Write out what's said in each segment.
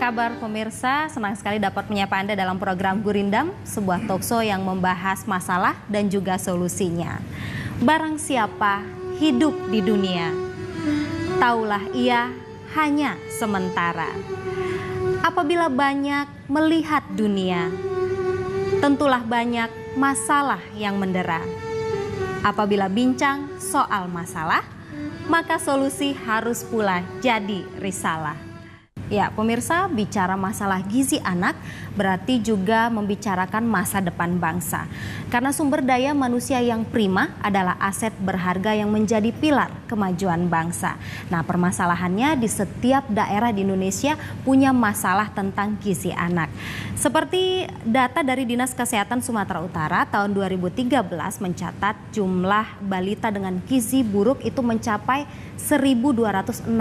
kabar pemirsa? Senang sekali dapat menyapa Anda dalam program Gurindam, sebuah talkshow yang membahas masalah dan juga solusinya. Barang siapa hidup di dunia, taulah ia hanya sementara. Apabila banyak melihat dunia, tentulah banyak masalah yang mendera. Apabila bincang soal masalah, maka solusi harus pula jadi risalah. Ya, pemirsa, bicara masalah gizi anak berarti juga membicarakan masa depan bangsa. Karena sumber daya manusia yang prima adalah aset berharga yang menjadi pilar kemajuan bangsa. Nah, permasalahannya di setiap daerah di Indonesia punya masalah tentang gizi anak. Seperti data dari Dinas Kesehatan Sumatera Utara tahun 2013 mencatat jumlah balita dengan gizi buruk itu mencapai 1.269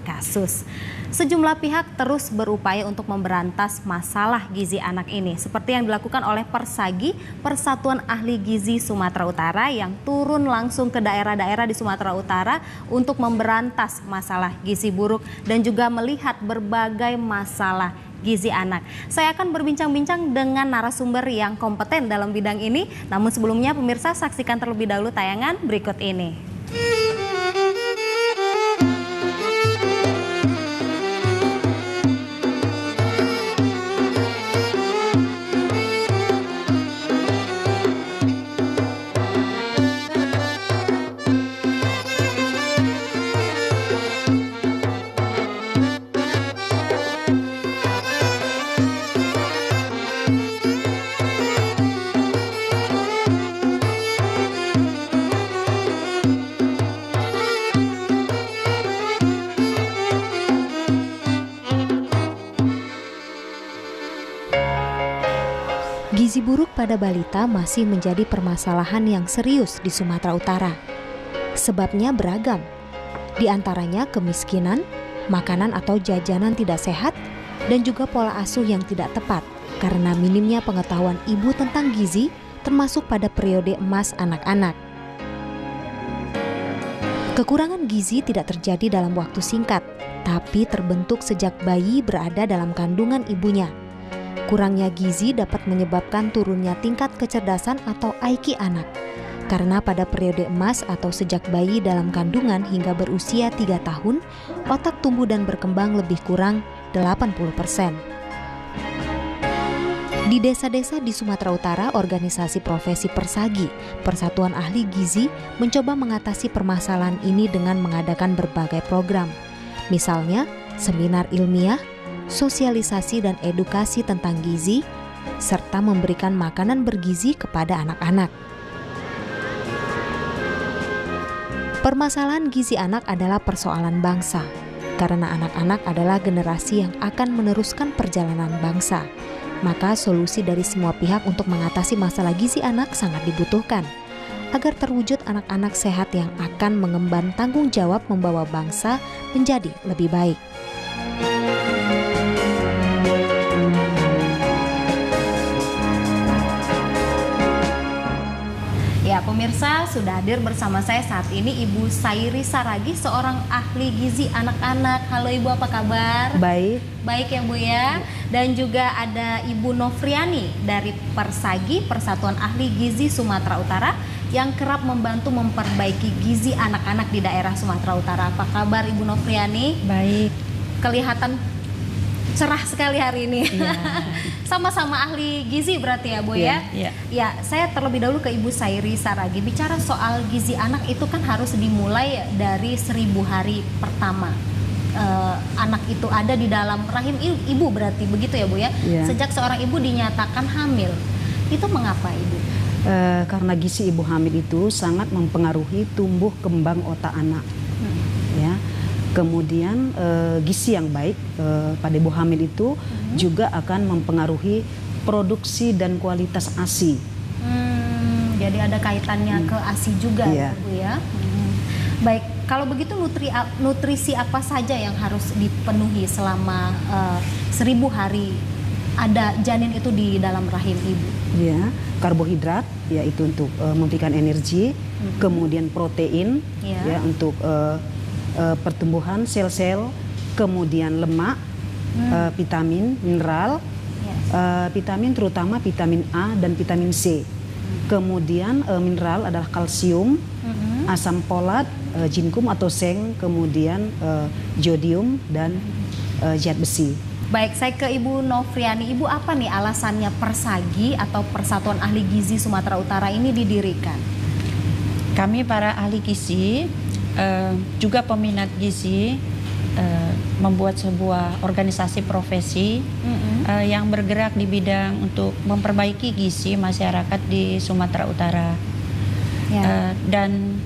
kasus. Sejumlah pihak terus berupaya untuk memberantas masalah gizi anak ini, seperti yang dilakukan oleh Persagi, Persatuan Ahli Gizi Sumatera Utara, yang turun langsung ke daerah-daerah di Sumatera Utara untuk memberantas masalah gizi buruk dan juga melihat berbagai masalah gizi anak. Saya akan berbincang-bincang dengan narasumber yang kompeten dalam bidang ini. Namun sebelumnya pemirsa, saksikan terlebih dahulu tayangan berikut ini. Gizi buruk pada balita masih menjadi permasalahan yang serius di Sumatera Utara. Sebabnya beragam, di antaranya kemiskinan, makanan atau jajanan tidak sehat, dan juga pola asuh yang tidak tepat karena minimnya pengetahuan ibu tentang gizi, termasuk pada periode emas anak-anak. Kekurangan gizi tidak terjadi dalam waktu singkat, tapi terbentuk sejak bayi berada dalam kandungan ibunya. Kurangnya gizi dapat menyebabkan turunnya tingkat kecerdasan atau IQ anak. Karena pada periode emas atau sejak bayi dalam kandungan hingga berusia 3 tahun, otak tumbuh dan berkembang lebih kurang 80%. Di desa-desa di Sumatera Utara, organisasi profesi Persagi, Persatuan Ahli Gizi, mencoba mengatasi permasalahan ini dengan mengadakan berbagai program. Misalnya, seminar ilmiah, sosialisasi dan edukasi tentang gizi, serta memberikan makanan bergizi kepada anak-anak. Permasalahan gizi anak adalah persoalan bangsa, karena anak-anak adalah generasi yang akan meneruskan perjalanan bangsa. Maka solusi dari semua pihak untuk mengatasi masalah gizi anak sangat dibutuhkan, agar terwujud anak-anak sehat yang akan mengemban tanggung jawab membawa bangsa menjadi lebih baik. Ya, pemirsa, sudah hadir bersama saya saat ini Ibu Sairi Saragi, seorang ahli gizi anak-anak. Halo Ibu, apa kabar? Baik. Baik ya Bu ya. Dan juga ada Ibu Nofriani dari Persagi, Persatuan Ahli Gizi Sumatera Utara, yang kerap membantu memperbaiki gizi anak-anak di daerah Sumatera Utara. Apa kabar Ibu Nofriani? Baik. Kelihatan cerah sekali hari ini. Ya. Sama-sama ahli gizi berarti ya Bu ya? Iya. Ya, saya terlebih dahulu ke Ibu Sairi Saragi. Bicara soal gizi anak itu kan harus dimulai dari 1000 hari pertama. Anak itu ada di dalam rahim ibu berarti, begitu ya Bu ya? Ya. Sejak seorang ibu dinyatakan hamil. Itu mengapa Ibu? Karena gizi ibu hamil itu sangat mempengaruhi tumbuh kembang otak anak. Ya. Kemudian gizi yang baik pada ibu hamil itu juga akan mempengaruhi produksi dan kualitas ASI. Jadi ada kaitannya ke ASI juga ya Bu ya? Baik, kalau begitu nutrisi apa saja yang harus dipenuhi selama 1000 hari ada janin itu di dalam rahim ibu? Ya, karbohidrat yaitu untuk memberikan energi, kemudian protein ya untuk pertumbuhan sel-sel, kemudian lemak, vitamin, mineral, vitamin terutama vitamin A dan vitamin C. Kemudian mineral adalah kalsium, asam folat, zinkum atau seng, kemudian jodium dan zat besi. Baik, saya ke Ibu Nofriani. Ibu, apa nih alasannya Persagi atau Persatuan Ahli Gizi Sumatera Utara ini didirikan? Kami para ahli gizi, juga peminat gizi, membuat sebuah organisasi profesi yang bergerak di bidang untuk memperbaiki gizi masyarakat di Sumatera Utara. Dan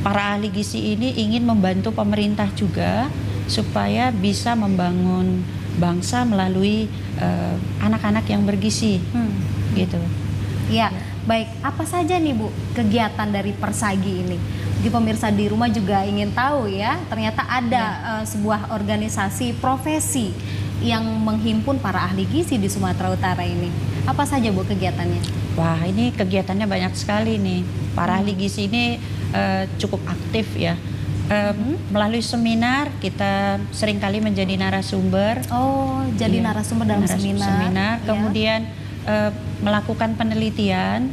para ahli gizi ini ingin membantu pemerintah juga supaya bisa membangun bangsa melalui anak-anak yang bergizi, gitu. Ya, baik. Apa saja nih Bu kegiatan dari Persagi ini? Di pemirsa di rumah juga ingin tahu ya. Ternyata ada sebuah organisasi profesi yang menghimpun para ahli gizi di Sumatera Utara ini. Apa saja Bu kegiatannya? Wah, ini kegiatannya banyak sekali nih. Para ahli gizi ini cukup aktif ya. Melalui seminar kita seringkali menjadi narasumber. Oh, jadi narasumber dalam seminar. Kemudian melakukan penelitian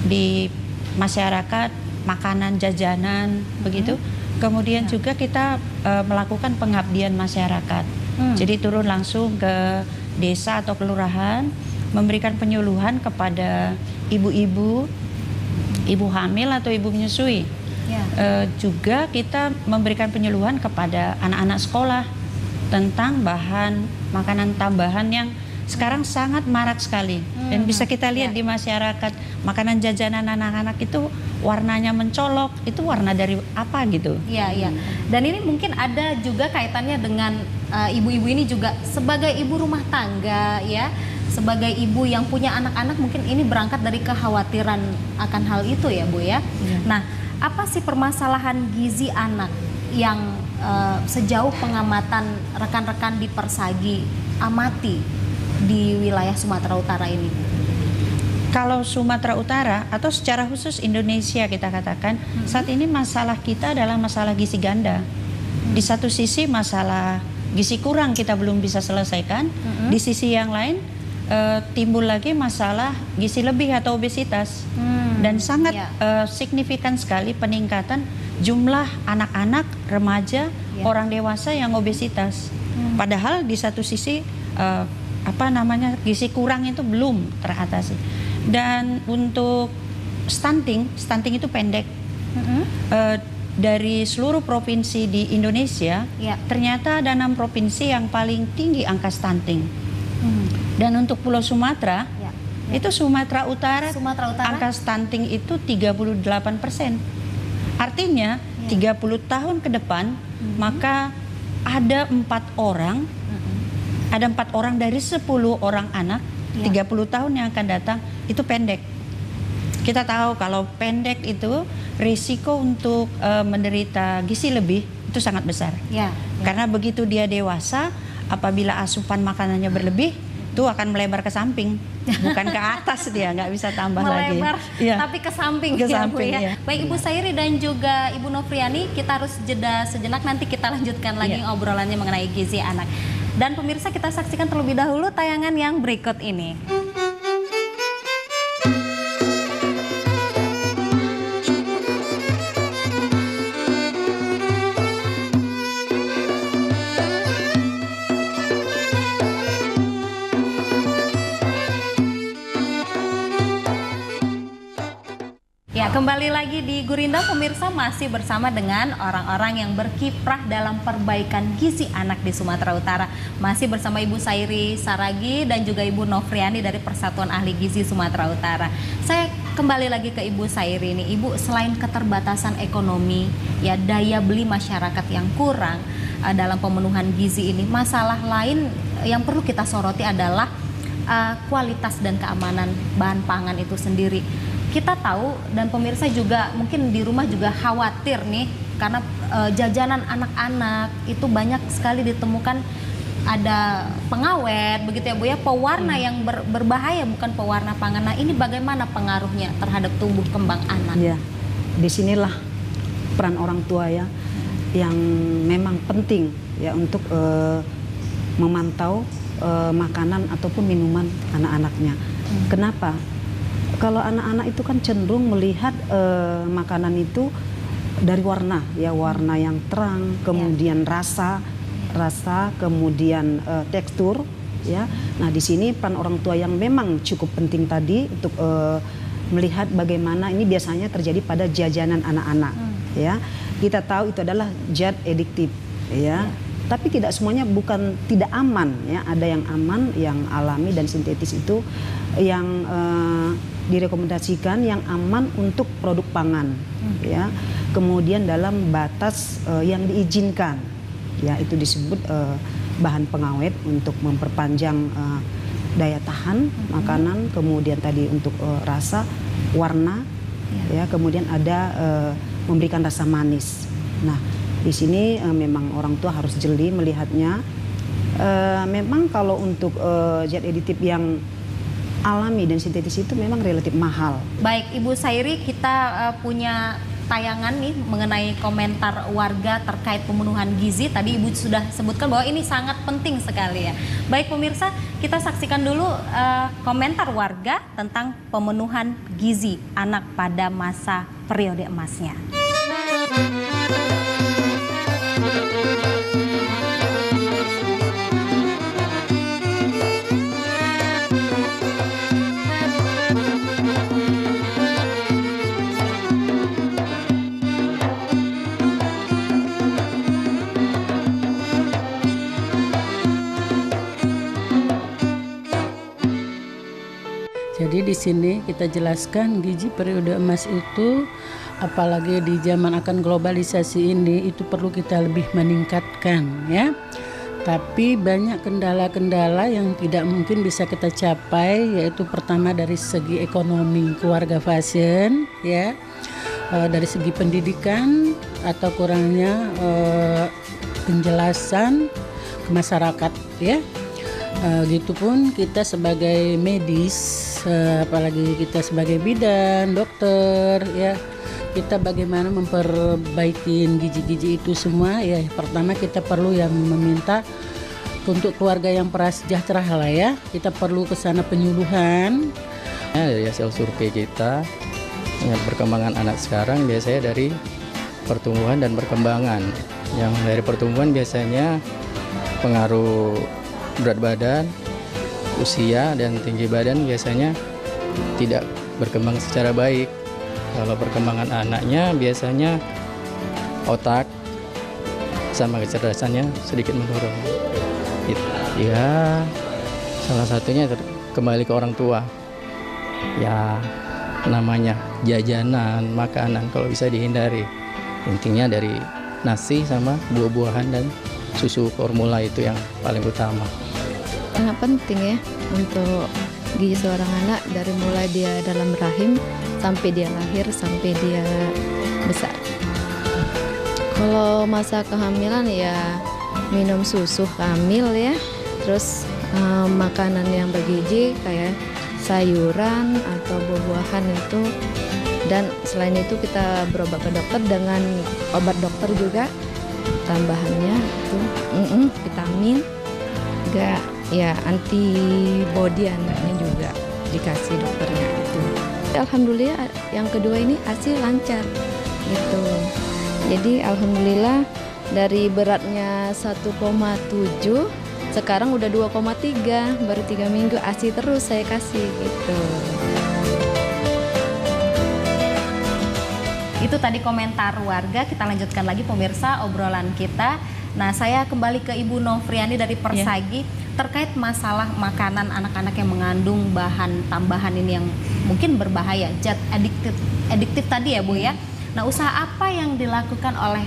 di masyarakat, makanan, jajanan, begitu. Kemudian juga kita melakukan pengabdian masyarakat. Jadi turun langsung ke desa atau kelurahan, memberikan penyuluhan kepada ibu-ibu, ibu hamil atau ibu menyusui. Juga kita memberikan penyuluhan kepada anak-anak sekolah tentang bahan makanan tambahan yang sekarang sangat marak sekali dan bisa kita lihat di masyarakat. Makanan jajanan anak-anak itu warnanya mencolok, itu warna dari apa gitu. Iya. Dan ini mungkin ada juga kaitannya dengan ibu-ibu ini juga sebagai ibu rumah tangga ya, sebagai ibu yang punya anak-anak, mungkin ini berangkat dari kekhawatiran akan hal itu ya Bu ya. Nah, apa sih permasalahan gizi anak yang sejauh pengamatan rekan-rekan di Persagi amati di wilayah Sumatera Utara ini? Kalau Sumatera Utara atau secara khusus Indonesia kita katakan, saat ini masalah kita adalah masalah gizi ganda. Di satu sisi masalah gizi kurang kita belum bisa selesaikan, di sisi yang lain timbul lagi masalah gizi lebih atau obesitas. Dan sangat signifikan sekali peningkatan jumlah anak-anak, remaja, orang dewasa yang obesitas. Padahal di satu sisi gizi kurang itu belum teratasi. Dan untuk stunting itu pendek. Dari seluruh provinsi di Indonesia, ternyata ada 6 provinsi yang paling tinggi angka stunting. Dan untuk Pulau Sumatera, itu Sumatera Utara, angka stunting itu 38%. Artinya 30 tahun ke depan, maka ada 4 orang, dari 10 orang anak, 30 tahun yang akan datang itu pendek. Kita tahu kalau pendek itu risiko untuk menderita gizi lebih itu sangat besar. Karena begitu dia dewasa, apabila asupan makanannya berlebih, itu akan melebar ke samping, bukan ke atas, dia nggak bisa tambah melebar, lagi. Tapi ke samping, Bu ya. Baik Ibu Sairi dan juga Ibu Nofriani, kita harus jeda sejenak, nanti kita lanjutkan lagi obrolannya mengenai gizi anak. Dan pemirsa, kita saksikan terlebih dahulu tayangan yang berikut ini. Kembali lagi di Gurindam, pemirsa, masih bersama dengan orang-orang yang berkiprah dalam perbaikan gizi anak di Sumatera Utara. Masih bersama Ibu Sairi Saragi dan juga Ibu Nofriani dari Persatuan Ahli Gizi Sumatera Utara. Saya kembali lagi ke Ibu Sairi ini. Ibu, selain keterbatasan ekonomi, ya daya beli masyarakat yang kurang dalam pemenuhan gizi ini, masalah lain yang perlu kita soroti adalah kualitas dan keamanan bahan pangan itu sendiri. Kita tahu dan pemirsa juga mungkin di rumah juga khawatir nih karena jajanan anak-anak itu banyak sekali ditemukan ada pengawet begitu ya Bu ya, pewarna yang berbahaya, bukan pewarna pangan. Nah, ini bagaimana pengaruhnya terhadap tumbuh kembang anak? Ya, disinilah peran orang tua ya yang memang penting ya untuk memantau makanan ataupun minuman anak-anaknya. Kenapa? Kalau anak-anak itu kan cenderung melihat makanan itu dari warna, ya warna yang terang, kemudian rasa, kemudian tekstur, ya. Nah di sini peran orang tua yang memang cukup penting tadi untuk melihat bagaimana ini biasanya terjadi pada jajanan anak-anak, ya. Kita tahu itu adalah zat adiktif, ya. Tapi tidak semuanya bukan tidak aman, ya. Ada yang aman, yang alami dan sintetis itu yang direkomendasikan yang aman untuk produk pangan, ya. Kemudian dalam batas yang diizinkan, ya itu disebut bahan pengawet untuk memperpanjang daya tahan makanan. Kemudian tadi untuk rasa, warna, ya. Kemudian ada memberikan rasa manis. Nah di sini memang orang tua harus jeli melihatnya. Memang kalau untuk zat aditif yang alami dan sintetis itu memang relatif mahal. Baik Ibu Sairi, kita punya tayangan nih mengenai komentar warga terkait pemenuhan gizi. Tadi Ibu sudah sebutkan bahwa ini sangat penting sekali ya. Baik pemirsa, kita saksikan dulu komentar warga tentang pemenuhan gizi anak pada masa periode emasnya. Jadi di sini kita jelaskan gizi periode emas itu, apalagi di zaman akan globalisasi ini, itu perlu kita lebih meningkatkan, ya. Tapi banyak kendala-kendala yang tidak mungkin bisa kita capai, yaitu pertama dari segi ekonomi keluarga pasien, ya, dari segi pendidikan atau kurangnya penjelasan ke masyarakat, ya. Gitupun kita sebagai medis, apalagi kita sebagai bidan, dokter, ya, kita bagaimana memperbaiki gizi-gizi itu semua, ya. Pertama kita perlu yang meminta untuk keluarga yang prasejahtera lah, ya. Kita perlu ke sana penyuluhan. Dari hasil survei kita, ya, perkembangan anak sekarang biasanya dari pertumbuhan dan perkembangan. Yang dari pertumbuhan biasanya pengaruh berat badan, usia, dan tinggi badan biasanya tidak berkembang secara baik. Kalau perkembangan anaknya biasanya otak sama kecerdasannya sedikit menurun. Ya, salah satunya kembali ke orang tua. Ya, namanya jajanan, makanan kalau bisa dihindari. Intinya dari nasi sama buah-buahan dan susu formula itu yang paling utama. Sangat penting ya untuk gizi seorang anak dari mulai dia dalam rahim sampai dia lahir sampai dia besar. Kalau masa kehamilan ya minum susu hamil ya, terus makanan yang bergizi kayak sayuran atau buah-buahan itu, dan selain itu kita berobat ke dokter dengan obat dokter juga tambahannya itu vitamin juga ya, antibody anaknya juga dikasih dokternya itu. Alhamdulillah yang kedua ini hasil lancar gitu. Jadi alhamdulillah dari beratnya 1,7 sekarang udah 2,3, baru 3 minggu ASI terus saya kasih gitu. Itu tadi komentar warga. Kita lanjutkan lagi pemirsa obrolan kita. Nah, saya kembali ke Ibu Novriani dari Persagi terkait masalah makanan anak-anak yang mengandung bahan tambahan ini yang mungkin berbahaya, zat adiktif tadi ya Bu ya. Nah, usaha apa yang dilakukan oleh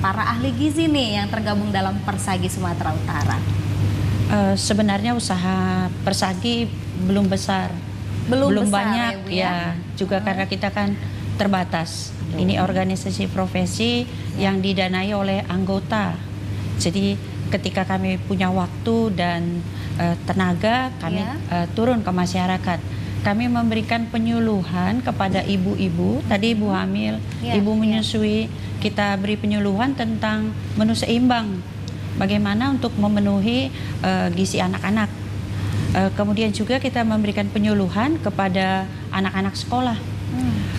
para ahli gizi nih yang tergabung dalam Persagi Sumatera Utara? Sebenarnya usaha Persagi belum besar, belum besar, banyak ya, juga karena kita kan terbatas. Ini organisasi profesi yang didanai oleh anggota. Jadi ketika kami punya waktu dan tenaga, kami turun ke masyarakat. Kami memberikan penyuluhan kepada ibu-ibu, tadi ibu hamil, ibu menyusui. Kita beri penyuluhan tentang menu seimbang. bagaimana untuk memenuhi gizi anak-anak. Kemudian juga kita memberikan penyuluhan kepada anak-anak sekolah.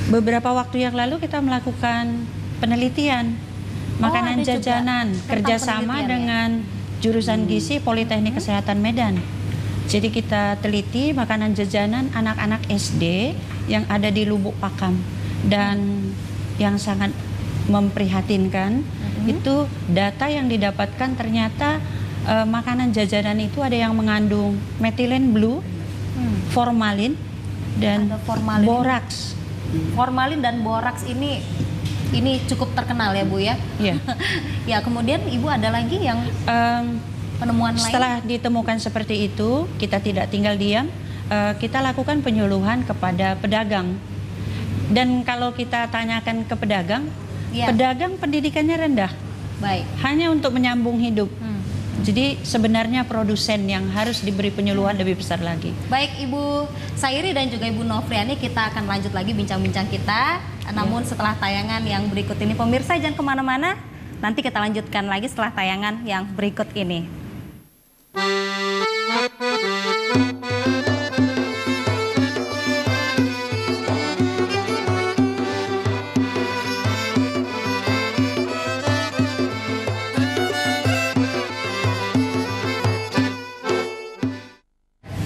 Beberapa waktu yang lalu kita melakukan penelitian makanan jajanan kerjasama dengan jurusan gizi Politeknik Kesehatan Medan. Jadi kita teliti makanan jajanan anak-anak SD yang ada di Lubuk Pakam, dan yang sangat memprihatinkan itu data yang didapatkan ternyata makanan jajanan itu ada yang mengandung metilen blue, formalin, dan boraks. Formalin dan boraks ini cukup terkenal ya Bu ya. Iya. Ya, kemudian Ibu ada lagi yang penemuan lain? Setelah ditemukan seperti itu, kita tidak tinggal diam, kita lakukan penyuluhan kepada pedagang. Dan kalau kita tanyakan ke pedagang, pedagang pendidikannya rendah. Baik. Hanya untuk menyambung hidup. Jadi sebenarnya produsen yang harus diberi penyuluhan lebih besar lagi. Baik Ibu Sairi dan juga Ibu Nofriani, kita akan lanjut lagi bincang-bincang kita. Namun setelah tayangan yang berikut ini, pemirsa jangan kemana-mana. Nanti kita lanjutkan lagi setelah tayangan yang berikut ini.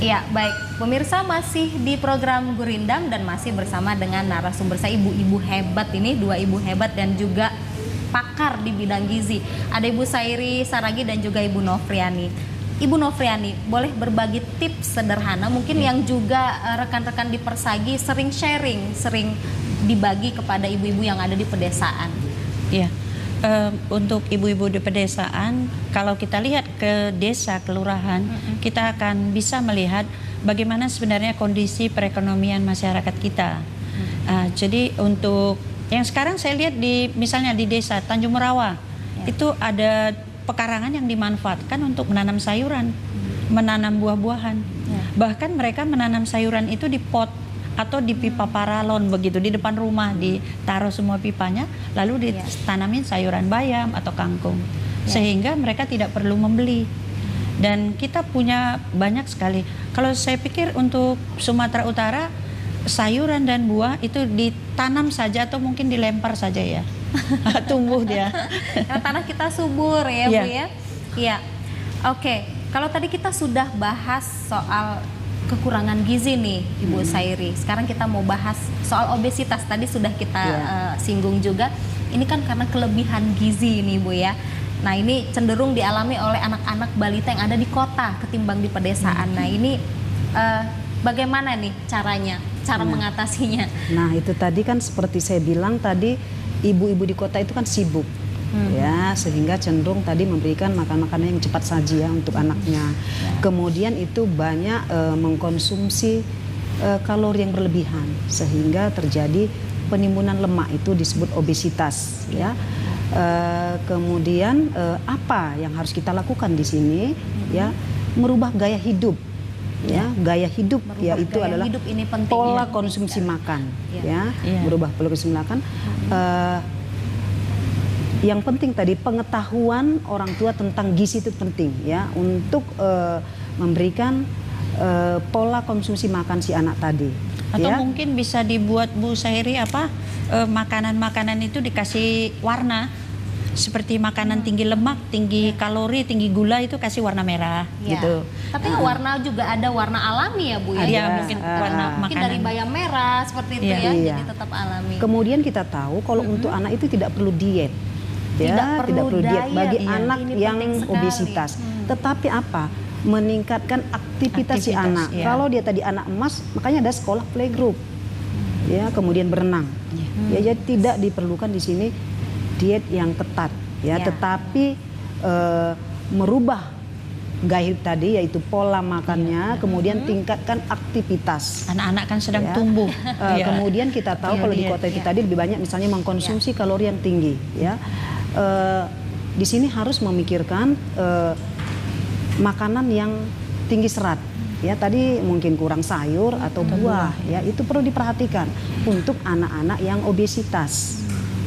Ya, baik. Pemirsa masih di program Gurindam dan masih bersama dengan narasumber saya, ibu-ibu hebat ini, dua ibu hebat dan juga pakar di bidang gizi. Ada Ibu Sairi Saragi dan juga Ibu Nofriani. Ibu Nofriani, boleh berbagi tips sederhana mungkin yang juga rekan-rekan di Persagi sering sharing, sering dibagi kepada ibu-ibu yang ada di pedesaan. Iya. Untuk ibu-ibu di pedesaan, kalau kita lihat ke desa, kelurahan, kita akan bisa melihat bagaimana sebenarnya kondisi perekonomian masyarakat kita. Jadi untuk yang sekarang saya lihat misalnya di desa Tanjung Merawa, itu ada pekarangan yang dimanfaatkan untuk menanam sayuran, menanam buah-buahan. Bahkan mereka menanam sayuran itu di pot atau di pipa paralon begitu, di depan rumah ditaruh semua pipanya, lalu ditanamin sayuran bayam atau kangkung, sehingga mereka tidak perlu membeli. Dan kita punya banyak sekali. Kalau saya pikir untuk Sumatera Utara, sayuran dan buah itu ditanam saja atau mungkin dilempar saja ya, tumbuh dia. Tanah kita subur ya Bu ya. Iya. Oke, kalau tadi kita sudah bahas soal kekurangan gizi nih Ibu Sairi. Sekarang kita mau bahas soal obesitas. Tadi sudah kita singgung juga. Ini kan karena kelebihan gizi nih Bu ya. Nah ini cenderung dialami oleh anak-anak balita yang ada di kota ketimbang di pedesaan. Nah ini bagaimana nih caranya, cara mengatasinya? Nah itu tadi kan seperti saya bilang tadi, ibu-ibu di kota itu kan sibuk. Ya, sehingga cenderung tadi memberikan makanan-makanan yang cepat saji ya untuk anaknya. Kemudian itu banyak mengkonsumsi kalori yang berlebihan sehingga terjadi penimbunan lemak, itu disebut obesitas ya. Kemudian apa yang harus kita lakukan di sini ya, merubah gaya hidup ya, gaya hidup ya itu adalah ini penting, pola konsumsi makan ya, merubah pola konsumsi makan. Yang penting tadi pengetahuan orang tua tentang gizi itu penting ya, untuk memberikan pola konsumsi makan si anak tadi. Atau ya. mungkin bisa dibuat Bu Sairi makanan-makanan itu dikasih warna, seperti makanan tinggi lemak, tinggi kalori, tinggi gula itu kasih warna merah gitu. Tapi warna juga ada warna alami ya Bu ya. Iya, mungkin warna mungkin makanan dari bayam merah seperti itu ya, jadi tetap alami. Kemudian kita tahu kalau untuk anak itu tidak perlu diet. Ya, tidak perlu diet bagi anak yang obesitas. Tetapi apa? Meningkatkan aktivitas si anak. Kalau dia tadi anak emas, makanya ada sekolah playgroup. Ya, kemudian berenang. Ya, jadi tidak diperlukan di sini diet yang ketat ya, tetapi merubah gaya hidup tadi, yaitu pola makannya, kemudian tingkatkan aktivitas. Anak-anak kan sedang tumbuh. Kemudian kita tahu kalau di kota itu tadi lebih banyak misalnya mengkonsumsi kalori yang tinggi ya. Di sini harus memikirkan makanan yang tinggi serat ya, tadi mungkin kurang sayur atau buah ya, itu perlu diperhatikan untuk anak-anak yang obesitas.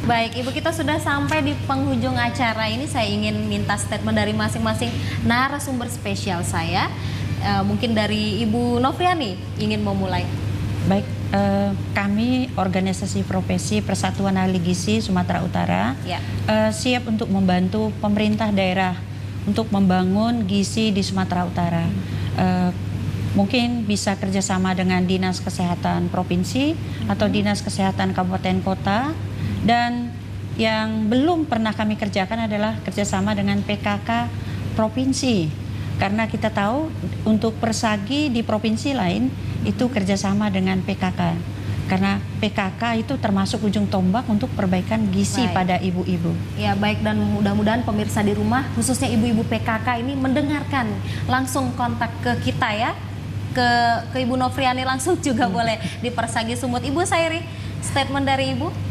Baik, Ibu, kita sudah sampai di penghujung acara ini. Saya ingin minta statement dari masing-masing narasumber spesial saya. Mungkin dari Ibu Novriani ingin memulai. Baik, kami organisasi profesi Persatuan Ahli Gizi Sumatera Utara siap untuk membantu pemerintah daerah untuk membangun gizi di Sumatera Utara. Mungkin bisa kerjasama dengan Dinas Kesehatan Provinsi atau Dinas Kesehatan Kabupaten Kota. Dan yang belum pernah kami kerjakan adalah kerjasama dengan PKK Provinsi. Karena kita tahu untuk persagi di provinsi lain itu kerjasama dengan PKK. Karena PKK itu termasuk ujung tombak untuk perbaikan gizi pada ibu-ibu. Ya, baik, dan mudah-mudahan pemirsa di rumah, khususnya ibu-ibu PKK ini mendengarkan, langsung kontak ke kita ya, ke Ibu Novriani langsung juga boleh di Persagi Sumut. Ibu Sairi, statement dari Ibu?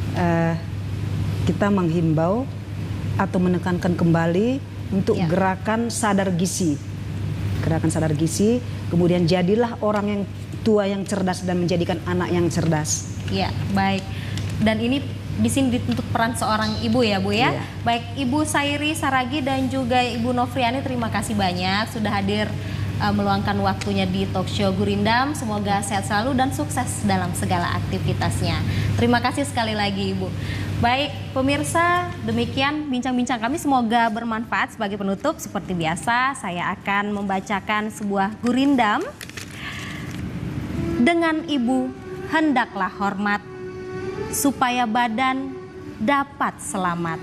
Kita menghimbau atau menekankan kembali untuk gerakan sadar gizi. Gerakan sadar gizi, kemudian jadilah orang yang tua yang cerdas dan menjadikan anak yang cerdas. Ya, baik. Dan ini di sini dituntut peran seorang ibu ya, Bu ya. Baik, Ibu Sairi Saragi dan juga Ibu Novriani, terima kasih banyak sudah hadir meluangkan waktunya di talk show Gurindam. Semoga sehat selalu dan sukses dalam segala aktivitasnya. Terima kasih sekali lagi, Ibu. Baik, pemirsa, demikian bincang-bincang kami, semoga bermanfaat. Sebagai penutup, seperti biasa, saya akan membacakan sebuah Gurindam. Dengan ibu, hendaklah hormat, supaya badan dapat selamat.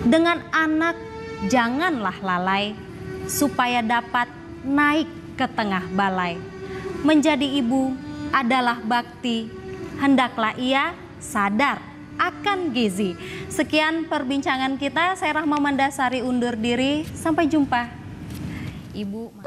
Dengan anak, janganlah lalai, supaya dapat naik ke tengah balai. Menjadi ibu adalah bakti, hendaklah ia sadar akan gizi. Sekian perbincangan kita, saya Rahma Mandasari undur diri, sampai jumpa. Ibu